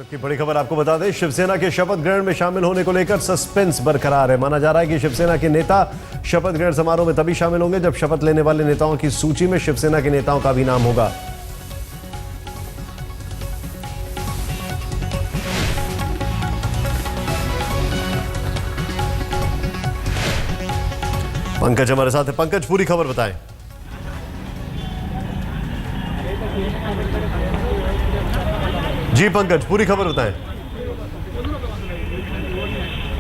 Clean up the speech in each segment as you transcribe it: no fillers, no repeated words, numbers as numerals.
की बड़ी खबर आपको बता दें, शिवसेना के शपथ ग्रहण में शामिल होने को लेकर सस्पेंस बरकरार है। माना जा रहा है कि शिवसेना के नेता शपथ ग्रहण समारोह में तभी शामिल होंगे जब शपथ लेने वाले नेताओं की सूची में शिवसेना के नेताओं का भी नाम होगा। पंकज हमारे साथ है। पंकज, पूरी खबर बताएं। जी पंकज, पूरी खबर बताएं।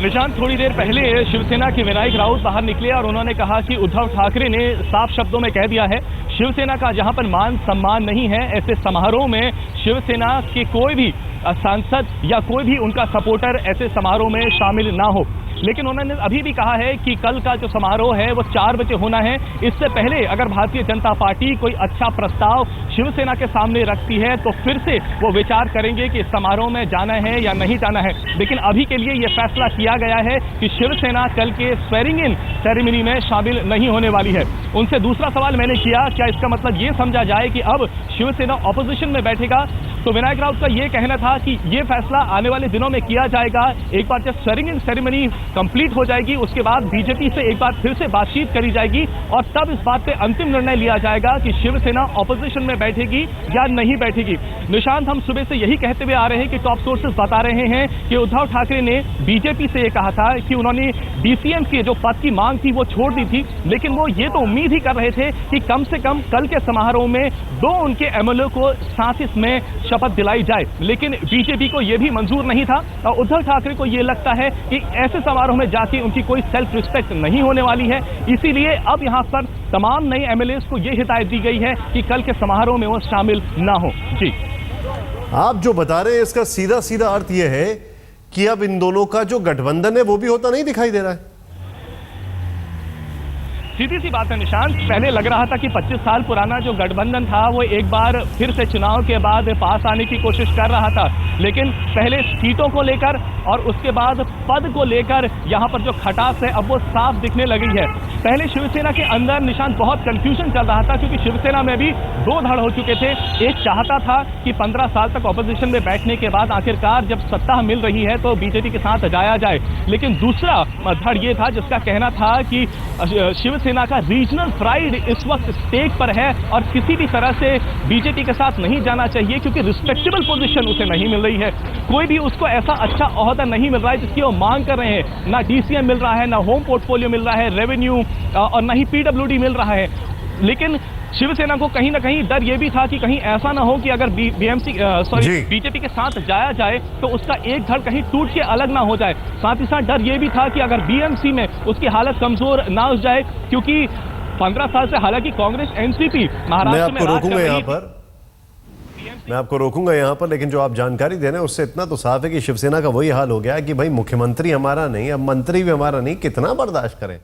निशांत, थोड़ी देर पहले शिवसेना के विनायक राउत बाहर निकले और उन्होंने कहा कि उद्धव ठाकरे ने साफ शब्दों में कह दिया है शिवसेना का जहां पर मान सम्मान नहीं है, ऐसे समारोह में शिवसेना के कोई भी सांसद या कोई भी उनका सपोर्टर ऐसे समारोह में शामिल ना हो। लेकिन उन्होंने अभी भी कहा है कि कल का जो समारोह है वो 4 बजे होना है। इससे पहले अगर भारतीय जनता पार्टी कोई अच्छा प्रस्ताव शिवसेना के सामने रखती है तो फिर से वो विचार करेंगे कि इस समारोह में जाना है या नहीं जाना है। लेकिन अभी के लिए ये फैसला किया गया है कि शिवसेना कल के स्वेरिंग इन सेरेमनी में शामिल नहीं होने वाली है। उनसे दूसरा सवाल मैंने किया, क्या इसका मतलब ये समझा जाए कि अब शिवसेना ऑपोजिशन में बैठेगा? तो विनायक राउत का ये कहना था कि ये फैसला आने वाले दिनों में किया जाएगा। एक बार जब स्वेरिंग इन सेरेमनी कंप्लीट हो जाएगी उसके बाद बीजेपी से एक बार फिर से बातचीत करी जाएगी और तब इस बात पे अंतिम निर्णय लिया जाएगा कि शिवसेना ऑपोजिशन में बैठेगी या नहीं बैठेगी। निशांत, हम सुबह से यही कहते हुए आ रहे हैं कि टॉप सोर्सेज बता रहे हैं कि उद्धव ठाकरे ने बीजेपी से ये कहा था कि उन्होंने डीसीएम की जो पद की मांग थी वो छोड़ दी थी, लेकिन वो ये तो उम्मीद ही कर रहे थे कि कम से कम कल के समारोह में 2 उनके एमएलए को साथ इसमें शपथ दिलाई जाए। लेकिन बीजेपी को यह भी मंजूर नहीं था और उद्धव ठाकरे को यह लगता है कि ऐसे समारोह में जाके उनकी कोई सेल्फ रिस्पेक्ट नहीं होने वाली है। इसीलिए अब यहां पर तमाम नए एमएलए को यह हिदायत दी गई है कि कल के समारोह में वो शामिल ना हो। जी, आप जो बता रहे हैं इसका सीधा सीधा अर्थ यह है कि अब इन दोनों का जो गठबंधन है वो भी होता नहीं दिखाई दे रहा है। सीधी सी बात है निशांत, पहले लग रहा था कि 25 साल पुराना जो गठबंधन था वो एक बार फिर से चुनाव के बाद पास आने की कोशिश कर रहा था, लेकिन पहले सीटों को लेकर और उसके बाद पद को लेकर यहां पर जो खटास है अब वो साफ दिखने लगी है। पहले शिवसेना के अंदर निशांत बहुत कंफ्यूजन चल रहा था क्योंकि शिवसेना में भी 2 धड़ हो चुके थे। एक चाहता था कि 15 साल तक ऑपोजिशन में बैठने के बाद आखिरकार जब सत्ता मिल रही है तो बीजेपी के साथ जाया जाए, लेकिन दूसरा धड़ ये था जिसका कहना था कि शिवसेना का रीजनल प्राइड इस वक्त स्टेक पर है और किसी भी तरह से बीजेपी के साथ नहीं जाना चाहिए क्योंकि रिस्पेक्टेबल पोजीशन उसे नहीं मिल रही है। कोई भी उसको ऐसा अच्छा ओहदा नहीं मिल रहा है जिसकी वो मांग कर रहे हैं। ना डीसीएम मिल रहा है, ना होम पोर्टफोलियो मिल रहा है, रेवेन्यू और ना ही पीडब्ल्यूडी मिल रहा है। लेकिन शिवसेना को कहीं ना कहीं डर यह भी था कि कहीं ऐसा ना हो कि अगर बीजेपी के साथ जाया जाए तो उसका एक धड़ कहीं टूट के अलग ना हो जाए। साथ ही साथ डर यह भी था कि अगर बीएमसी में उसकी हालत कमजोर ना हो जाए, क्योंकि 15 साल से हालांकि कांग्रेस एनसीपी महाराष्ट्र में रोकूंगा यहाँ पर, मैं आपको रोकूंगा यहाँ पर, लेकिन जो आप जानकारी दे रहे हैं उससे इतना तो साफ है कि शिवसेना का वही हाल हो गया है कि भाई मुख्यमंत्री हमारा नहीं, अब मंत्री भी हमारा नहीं, कितना बर्दाश्त करें।